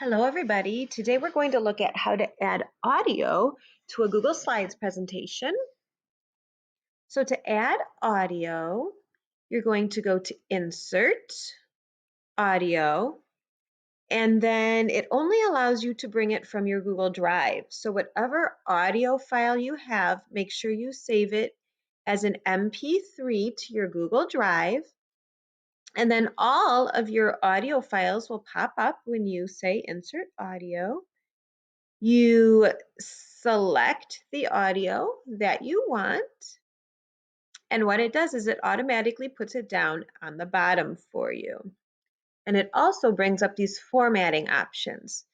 Hello, everybody. Today we're going to look at how to add audio to a Google Slides presentation. So to add audio, you're going to go to Insert, Audio, and then it only allows you to bring it from your Google Drive. So whatever audio file you have, make sure you save it as an MP3 to your Google Drive. And then all of your audio files will pop up when you say Insert Audio. You select the audio that you want, and what it does is it automatically puts it down on the bottom for you. And it also brings up these formatting options.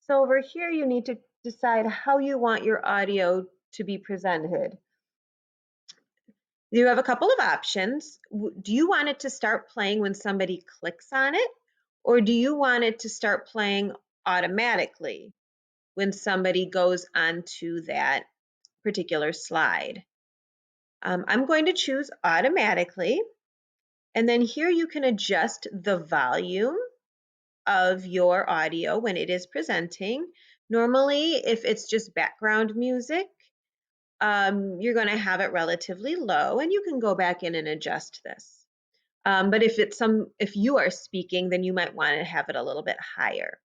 So over here, you need to decide how you want your audio to be presented. You have a couple of options. Do you want it to start playing when somebody clicks on it, or do you want it to start playing automatically when somebody goes onto that particular slide? I'm going to choose automatically, and then here you can adjust the volume of your audio when it is presenting. Normally, if it's just background music, you're going to have it relatively low, and you can go back in and adjust this. But if you are speaking, then you might want to have it a little bit higher.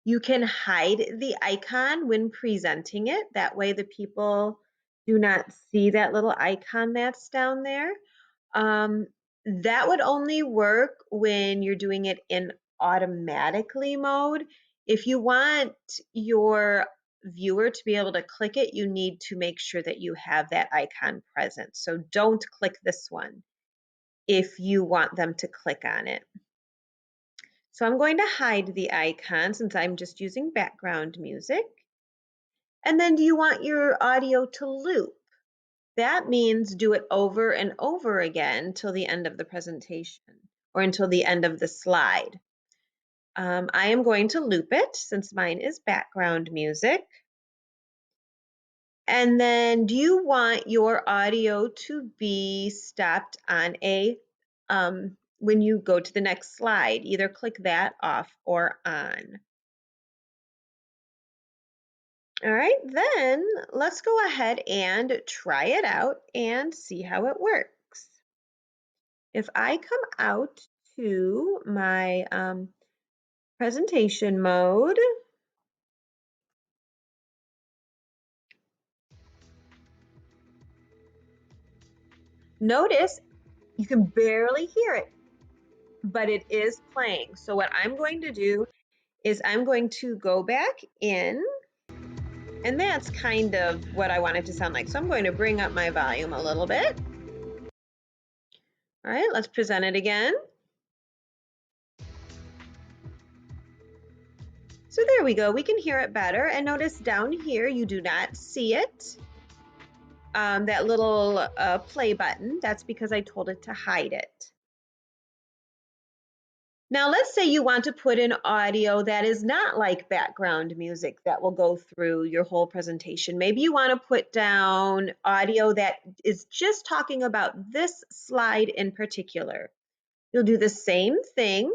You can hide the icon when presenting it. That way the people do not see that little icon that's down there. That would only work when you're doing it in automatically mode. If you want your viewer to be able to click it, you need to make sure that you have that icon present. So don't click this one if you want them to click on it. So I'm going to hide the icon since I'm just using background music. And then do you want your audio to loop? That means do it over and over again till the end of the presentation or until the end of the slide. I am going to loop it since mine is background music. And then do you want your audio to be stopped on when you go to the next slide? Either click that off or on. All right, then let's go ahead and try it out and see how it works. If I come out to my presentation mode, notice you can barely hear it, but it is playing. So what I'm going to do is I'm going to go back in, and that's kind of what I want it to sound like. So I'm going to bring up my volume a little bit. All right, let's present it again. So there we go, we can hear it better. And notice down here, you do not see it. That little play button, that's because I told it to hide it. Now let's say you want to put in audio that is not like background music that will go through your whole presentation. Maybe you want to put down audio that is just talking about this slide in particular. You'll do the same thing.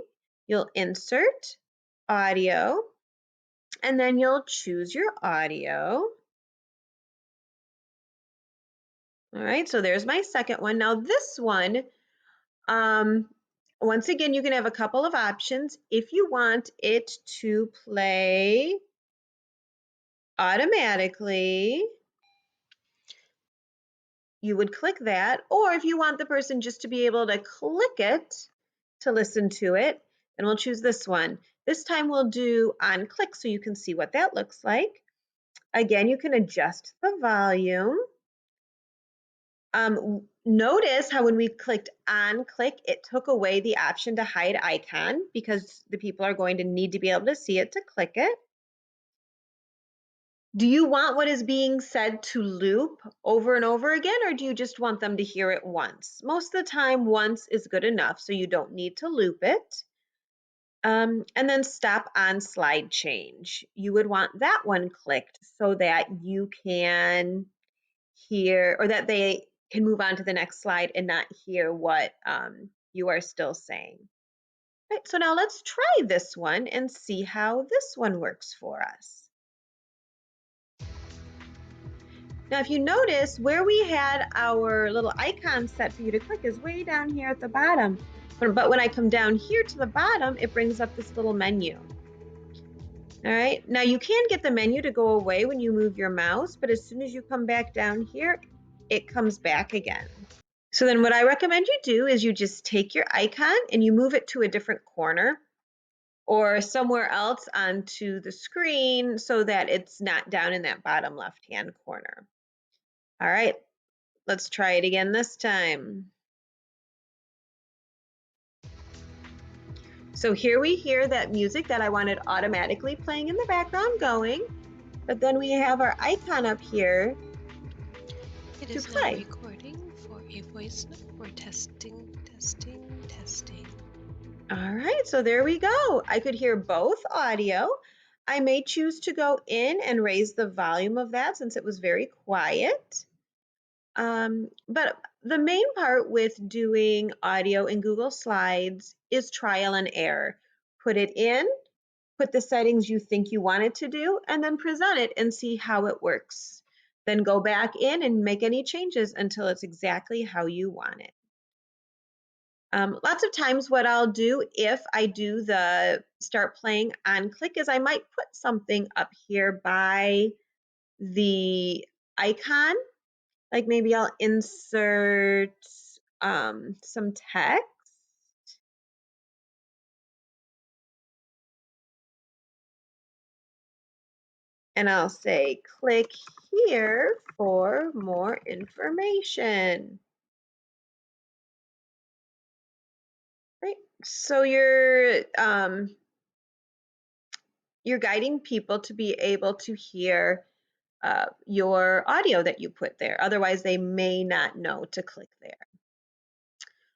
You'll insert audio, and then you'll choose your audio. All right, so there's my second one. Now this one, once again, you can have a couple of options. If you want it to play automatically, you would click that. Or if you want the person just to be able to click it to listen to it, then we'll choose this one. This time we'll do on click so you can see what that looks like. Again, you can adjust the volume. Notice how when we clicked on click, it took away the option to hide icon because the people are going to need to be able to see it to click it. Do you want what is being said to loop over and over again, or do you just want them to hear it once? Most of the time, once is good enough, so you don't need to loop it. And then stop on slide change. You would want that one clicked so that you can hear, or that they can move on to the next slide and not hear what you are still saying. Right, so now let's try this one and see how this one works for us. Now, if you notice, where we had our little icon set for you to click is way down here at the bottom. But when I come down here to the bottom, it brings up this little menu. All right, now you can get the menu to go away when you move your mouse, but as soon as you come back down here, it comes back again. So then what I recommend you do is you just take your icon and you move it to a different corner or somewhere else onto the screen so that it's not down in that bottom left-hand corner. All right, let's try it again this time. So here we hear that music that I wanted automatically playing in the background going, but then we have our icon up here It to is play. now recording for a voice note. We're testing. All right, so there we go. I could hear both audio. I may choose to go in and raise the volume of that since it was very quiet. But the main part with doing audio in Google Slides is trial and error. Put it in, put the settings you think you want it to do, and then present it and see how it works. Then go back in and make any changes until it's exactly how you want it. Lots of times what I'll do if I do the start playing on click is I might put something up here by the icon. Like maybe I'll insert some text. And I'll say, click here for more information. Right. So you're guiding people to be able to hear your audio that you put there. Otherwise, they may not know to click there.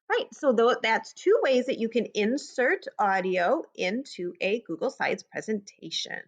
Right, so that's two ways that you can insert audio into a Google Slides presentation.